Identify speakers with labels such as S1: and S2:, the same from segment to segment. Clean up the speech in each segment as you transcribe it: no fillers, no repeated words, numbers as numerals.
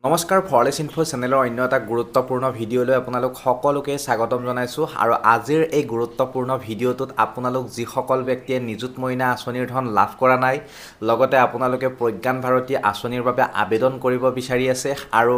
S1: নমস্কাৰ ফৰলেছ ইনফো চেনেলৰ অন্য এটা গুৰুত্বপূৰ্ণ ভিডিঅ'লৈ আপোনালোক সকলোকে স্বাগতম জনাইছোঁ আৰু আজিৰ এই গুৰুত্বপূৰ্ণ ভিডিঅ'টোত আপোনালোক যিসকল ব্যক্তিয়ে নিযুত মইনা আঁচনিৰ ধন লাভ কৰা নাই লগতে আপোনালোকে প্ৰজ্ঞান ভাৰতী আঁচনিৰ বাবে আবেদন কৰিব বিচাৰি আছে আৰু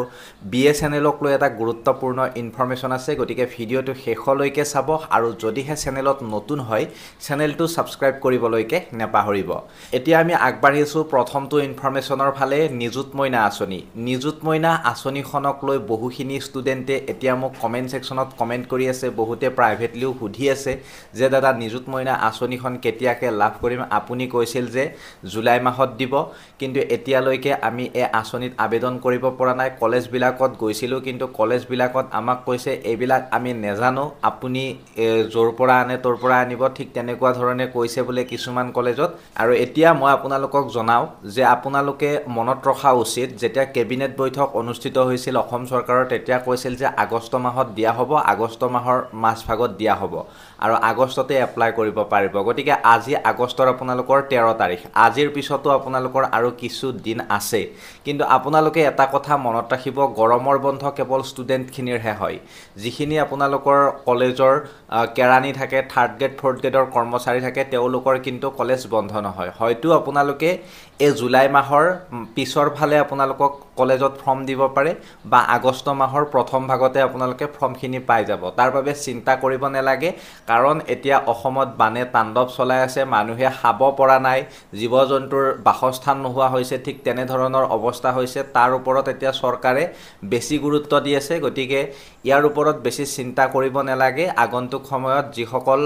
S1: BSNLক লৈ এটা গুৰুত্বপূৰ্ণ ইনফৰমেশ্যন আছে গতিকে ভিডিঅ'টো শেষলৈকে চাব আৰু যদিহে চেনেলত নতুন হয় চেনেলটো ছাবস্ক্ৰাইব কৰিবলৈকে নেপাহৰিব এতিয়া আমি আগবাঢ়িছোঁ প্ৰথমটো ইনফৰমেশ্যনৰ ফালে নিযুত মইনা আঁচনি নিযুত মইনা আঁচনিখনক লৈ বহুখিনি ষ্টুডেণ্টে এতিয়া মোক কমেণ্ট ছেকশ্যনত কমেণ্ট কৰি আছে বহুতে প্ৰাইভেটলিও সুধি আছে যে দাদা নিযুত মইনা আঁচনিখন কেতিয়াকে লাভ কৰিম আপুনি কৈছিল যে জুলাই মাহত দিব কিন্তু এতিয়ালৈকে আমি এই আঁচনিত আবেদন কৰিব পৰা নাই কলেজবিলাকত গৈছিলোঁ কিন্তু কলেজবিলাকত আমাক কৈছে এইবিলাক আমি নেজানো আপুনি জোৰ পৰা আনে তোৰ পৰা আনিব ঠিক তেনেকুৱা ধৰণে কৈছে বোলে কিছুমান কলেজত আৰু এতিয়া মই আপোনালোকক জনাওঁ যে আপোনালোকে মনত ৰখা উচিত যেতিয়া কেবিনেট বৈঠক অনুষ্ঠিত হৈছিল অসম চৰকাৰৰ তেতিয়া কৈছিল যে আগষ্ট মাহত দিয়া হ'ব আগষ্ট মাহৰ মাজভাগত দিয়া হ'ব আৰু আগষ্টতে এপ্লাই কৰিব পাৰিব গতিকে আজি আগষ্টৰ আপোনালোকৰ 13 তাৰিখ আজিৰ পিছতো আপোনালোকৰ আৰু কিছু দিন আছে কিন্তু আপোনালোকে এটা কথা মনত ৰাখিব গৰমৰ বন্ধ কেৱল ষ্টুডেণ্টখিনিৰহে হয় যিখিনি আপোনালোকৰ কলেজৰ কেৰাণী থাকে থাৰ্ড গ্ৰেড ফৰ্থ গ্ৰেডৰ কৰ্মচাৰী থাকে তেওঁলোকৰ কিন্তু কলেজ বন্ধ নহয় হয়তো আপোনালোকে এই জুলাই মাহৰ পিছৰ ফালে আপোনালোকক কলেজত ফৰ্ম দিব পাৰে বা আগষ্ট মাহৰ প্ৰথম ভাগতে আপোনালোকে ফৰ্মখিনি পাই যাব তাৰ বাবে চিন্তা কৰিব নালাগে কাৰণ এতিয়া অসমত বানে তাণ্ডৱ চলাই আছে মানুহে খাব পৰা নাই জীৱ-জন্তুৰ বাসস্থান নোহোৱা হৈছে ঠিক তেনে ধৰণৰ অৱস্থা হৈছে তাৰ ওপৰত এতিয়া চৰকাৰে বেছি গুৰুত্ব দি আছে গতিকে ইয়াৰ ওপৰত বেছি চিন্তা কৰিব নালাগে আগন্তুক সময়ত যিসকল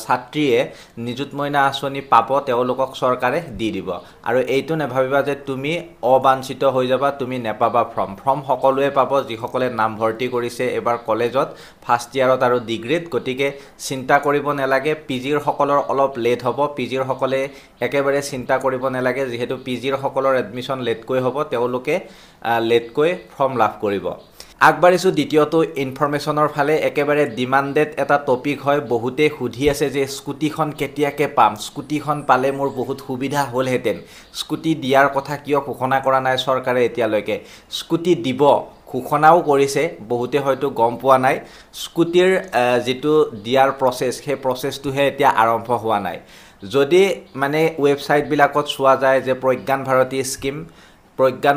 S1: ছাত্ৰীয়ে নিযুত মইনা আঁচনি পাব তেওঁলোকক চৰকাৰে দি দিব আৰু এইটো নেভাবিবা যে তুমি অবাঞ্ছিত হৈ যাবা তুমি নেপাবা ফৰ্ম সকলোৱে পাব যিসকলে নাম ভৰ্তি কৰিছে এবাৰ কলেজত ফাৰ্ষ্ট ইয়াৰত আৰু ডিগ্ৰীত গতিকে চিন্তা কৰিব নালাগে পিজিৰ সকলৰ অলপ লেট হ'ব পিজিৰ সকলে একেবাৰে চিন্তা কৰিব নালাগে যিহেতু পিজিৰ সকলৰ এডমিশ্যন লেটকৈ হ'ব তেওঁলোকে লেটকৈ ফৰ্ম লাভ কৰিব আগবাঢ়িছোঁ দ্বিতীয়টো ইনফৰমেশ্যনৰ ফালে একেবাৰে ডিমাণ্ডেড এটা টপিক হয় বহুতে সুধি আছে যে স্কুটিখন কেতিয়াকে পাম স্কুটিখন পালে মোৰ বহুত সুবিধা হ'লহেঁতেন স্কুটি দিয়াৰ কথা কিয় ঘোষণা কৰা নাই চৰকাৰে এতিয়ালৈকে স্কুটি দিব ঘোষণাও কৰিছে বহুতে হয়তো গম পোৱা নাই স্কুটিৰ যিটো দিয়াৰ প্ৰচেছ সেই প্ৰচেছটোহে এতিয়া আৰম্ভ হোৱা নাই যদি মানে ৱেবছাইটবিলাকত চোৱা যায় যে প্ৰজ্ঞান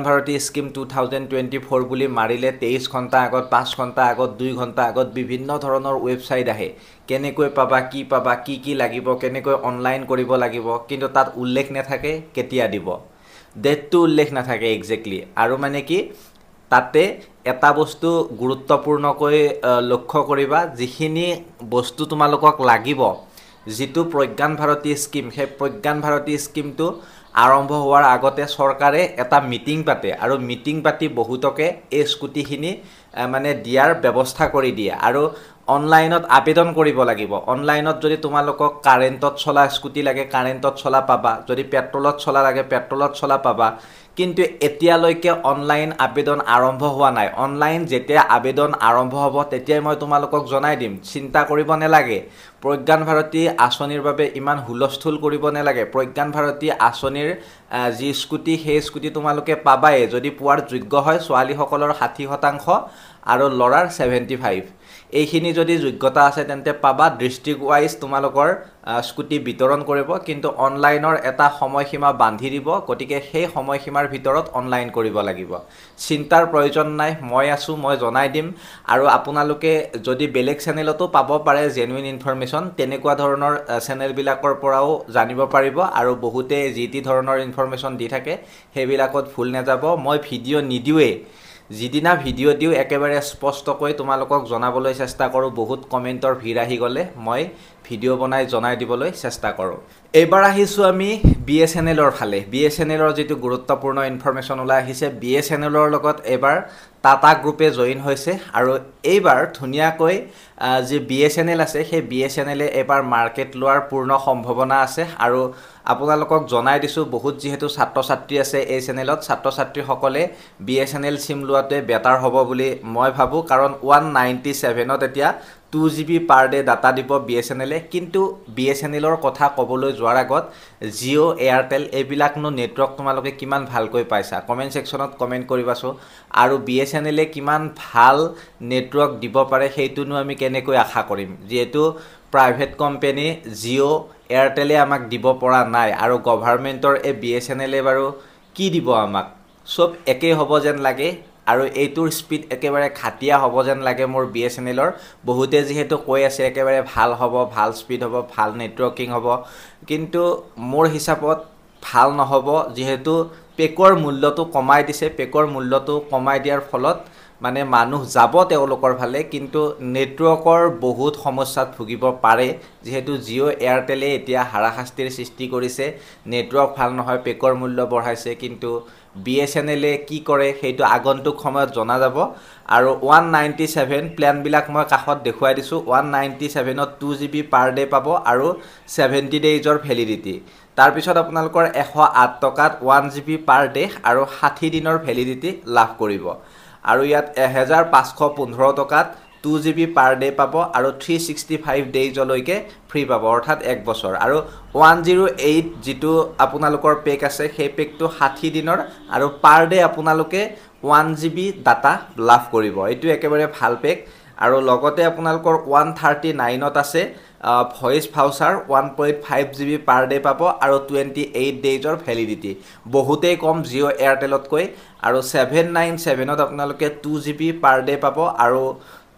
S1: ভাৰতী স্কিম 2024 বুলি মাৰিলে 23 ঘণ্টা আগত 5 ঘণ্টা আগত 2 ঘণ্টা আগত বিভিন্ন ধৰণৰ ৱেবছাইট আহে কেনেকৈ পাবা কি লাগিব কেনেকৈ অনলাইন কৰিব লাগিব কিন্তু তাত উল্লেখ নাথাকে কেতিয়া দিব ডেটটো উল্লেখ নাথাকে এক্সেক্টলি আৰু মানে কি তাতে এটা বস্তু গুৰুত্বপূৰ্ণকৈ লক্ষ্য কৰিবা যিখিনি বস্তু তোমালোকক লাগিব যিটো প্ৰজ্ঞান ভাৰতী স্কিম সেই প্ৰজ্ঞান ভাৰতী স্কিমটো আৰম্ভ হোৱাৰ আগতে চৰকাৰে এটা মিটিং পাতে আৰু মিটিং পাতি বহুতকে এই স্কুটিখিনি মানে দিয়াৰ ব্যৱস্থা কৰি দিয়ে আৰু অনলাইনত আবেদন কৰিব লাগিব অনলাইনত যদি তোমালোকক কাৰেণ্টত চলা স্কুটি লাগে কাৰেণ্টত চলা পাবা যদি পেট্ৰলত চলা লাগে পেট্ৰলত চলা পাবা কিন্তু এতিয়ালৈকে অনলাইন আবেদন আৰম্ভ হোৱা নাই অনলাইন যেতিয়া আবেদন আৰম্ভ হ'ব তেতিয়াই মই তোমালোকক জনাই দিম চিন্তা কৰিব নালাগে প্ৰজ্ঞান ভাৰতী আঁচনিৰ বাবে ইমান হুলস্থুল কৰিব নালাগে প্ৰজ্ঞান ভাৰতী আঁচনিৰ যি স্কুটি সেই স্কুটি তোমালোকে পাবাই যদি পোৱাৰ যোগ্য হয় ছোৱালীসকলৰ 60% আৰু ল'ৰাৰ 75 এইখিনি যদি যোগ্যতা আছে তেন্তে পাবা ডিস্ট্ৰিক্ট ওয়াইজ তোমালোকৰ স্কুটি বিতৰণ কৰিব কিন্তু অনলাইনৰ এটা সময়সীমা বান্ধি দিব গতিকে সেই সময়সীমাৰ ভিতৰত অনলাইন কৰিব লাগিব চিন্তাৰ প্ৰয়োজন নাই মই আছো মই জনাই দিম আৰু আপোনালোকে যদি বেলেগ চেনেলতো পাব পাৰে জেনুইন ইনফৰমেশ্যন তেনেকুৱা ধৰণৰ চেনেলবিলাকৰ পৰাও জানিব পাৰিব আৰু বহুতে যিটি ধৰণৰ ইনফৰমেশ্যন দি থাকে সেইবিলাকত ভুল নাযাব মই ভিডিঅ' নিদিওৱে যিদিনা ভিডিঅ' দিও একেবাৰে স্পষ্টকৈ তোমালোকক জনাবলৈ চেষ্টা কৰোঁ বহুত কমেণ্টৰ ভিৰ আহি গ'লে মই ভিডিঅ' বনাই জনাই দিবলৈ চেষ্টা কৰোঁ এইবাৰ আহিছোঁ আমি BSNLৰ ফালে BSNLৰ যিটো গুৰুত্বপূৰ্ণ ইনফৰমেশ্যন ওলাই আহিছে BSNLৰ লগত এবাৰ টাটা গ্ৰুপে জইন হৈছে আৰু এইবাৰ ধুনীয়াকৈ যে BSNL আছে সেই BSNLে এবাৰ মাৰ্কেট লোৱাৰ পূৰ্ণ সম্ভাৱনা আছে আৰু আপোনালোকক জনাই দিছোঁ বহুত যেহেতু ছাত্ৰ ছাত্ৰী আছে এই চেনেলত ছাত্ৰ ছাত্ৰীসকলে BSNL সিম লোৱাতে বেটাৰ হ'ব বুলি মই ভাবো কাৰণ 197ত এতিয়া 2GB পাৰ ডে ডাটা দিব BSNL কিন্তু BSNLৰ কথা ক'বলৈ যোৱাৰ আগত জিঅ' এয়াৰটেল এইবিলাকনো নেটৱৰ্ক তোমালোকে কিমান ভালকৈ পাইছা কমেন্ট সেকশনত কমেন্ট কৰিবাছো আৰু BSNL কিমান ভাল নেটৱৰ্ক দিব পাৰে সেইটোনো আমি কেনেকৈ আশা কৰিম যেহেতু প্ৰাইভেট কোম্পানী জিঅ' এয়াৰটেলে আমাক দিব পৰা নাই আৰু গভৰ্ণমেন্টৰ এই BSNL বাৰু কি দিব আমাক সব একে হ'ব যেন লাগে আৰু এইটোৰ স্পিড একেবাৰে খাটিয়া হ'ব যেন লাগে মোৰ BSNLৰ বহুতে যেহেতু কৈ আছে একেবাৰে ভাল হ'ব ভাল স্পিড হ'ব ভাল নেটৱৰ্কিং হ'ব কিন্তু মোৰ হিচাপত ভাল নহ'ব যেহেতু পেকৰ মূল্যটো কমাই দিছে পেকৰ মূল্যটো কমাই দিয়াৰ ফলত মানে মানুহ যাব তেওঁলোকৰ ফালে কিন্তু নেটৱৰ্কৰ বহুত সমস্যাত ভুগিব পাৰে যেহেতু জিঅ' এয়াৰটেলে এতিয়া হাৰাশাস্তিৰ সৃষ্টি কৰিছে নেটৱৰ্ক ভাল নহয় পেকৰ মূল্য বঢ়াইছে কিন্তু BSNL কি কৰে সেইটো আগন্তুক সময়ত জনা যাব আৰু 197 প্ল্যান বিলাক মই কাখত দেখুৱাই দিছো 197 ত 2GB পাৰ ডে পাব আৰু 70 ডেজৰ ভ্যালিডিটি তাৰ পিছত আপোনালোকৰ 108 টকাত 1GB পাৰ ডে আৰু 60 দিনৰ ভ্যালিডিটি লাভ কৰিব আৰু ইয়াত 1515 টকাত 2GB পাৰ ডে পাব আৰু 365 ডেজলৈকে ফ্ৰী পাব অৰ্থাৎ 1 বছৰ আৰু 108 যেটো আপোনালোকৰ পেক আছে সেই পেকটো 60 দিনৰ আৰু পাৰ ডে আপোনালোকে 1GB ডাটা লাভ কৰিব এটো একেবাৰে ভাল পেক আৰু লগতে আপোনালোকৰ 139 ত আছে voice voucher 1.5GB per day পাব আৰু 28 ডেজৰ ভ্যালিডিটি বহুতেই কম জিঅ' এয়াৰটেলত কৈ আৰু 797 ত আপোনালোকে 2GB পাৰ ডে পাব আৰু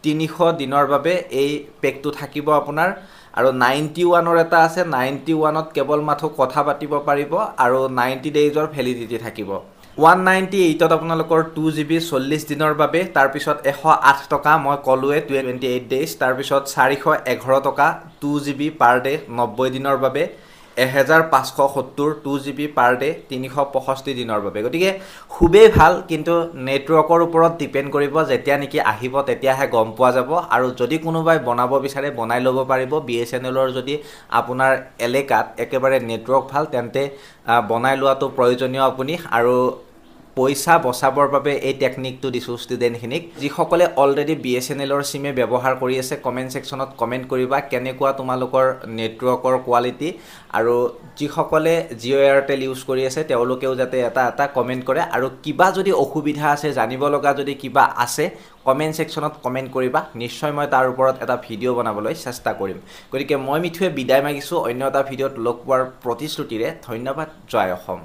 S1: 300 দিনৰ বাবে এই পেকটো থাকিব আপোনাৰ আৰু 91 ৰ এটা আছে 91 ত কেৱল মাথো কথা পাতিব পাৰিব আৰু 90 ডেজৰ ভ্যালিডিটি থাকিব 198 ত আপোনালোকৰ 2GB 40 দিনৰ বাবে তাৰ পিছত 108 টকা মই কলুৱে 28 ডেজ তাৰ পিছত 411 টকা 2GB পাৰ ডে 90 দিনৰ বাবে 1570 2GB পাৰ ডে 365 দিনৰ বাবে গতিকে খুবেই ভাল কিন্তু নেটৱৰ্কৰ ওপৰত ডিপেন্ড কৰিব যেতিয়া নেকি আহিব তেতিয়াহে গম পোৱা যাব আৰু যদি কোনোবাই বনাব বিচাৰে বনাই ল'ব পাৰিব BSNLৰ যদি আপোনাৰ এলেকাত একেবাৰে নেটৱৰ্ক ভাল তেন্তে বনাই লোৱাটো প্ৰয়োজনীয় আপুনি আৰু পইচা বচাবৰ বাবে এই টেকনিকটো দিছো ষ্টুডেন্টখিনিক যিসকলে অলৰেডি BSNLৰ সিমে ব্যৱহাৰ কৰি আছে কমেন্ট সেকশনত কমেন্ট কৰিবা কেনেকুৱা তোমালোকৰ নেটৱৰ্কৰ কোৱালিটি আৰু যিসকলে জিঅ' এয়াৰটেল ইউজ কৰি আছে তেওঁলোকেও যাতে এটা কমেন্ট কৰে আৰু কিবা যদি অসুবিধা আছে জানিব লগা যদি কিবা আছে কমেন্ট সেকশনত কমেন্ট কৰিবা নিশ্চয় মই তাৰ ওপৰত এটা ভিডিও বনাবলৈ চেষ্টা কৰিম গতিকে মই মিঠুৱে বিদায় মাগিছো অন্য এটা ভিডিওত লগ পোৱাৰ প্ৰতিশ্ৰুতিৰে ধন্যবাদ জয় অসম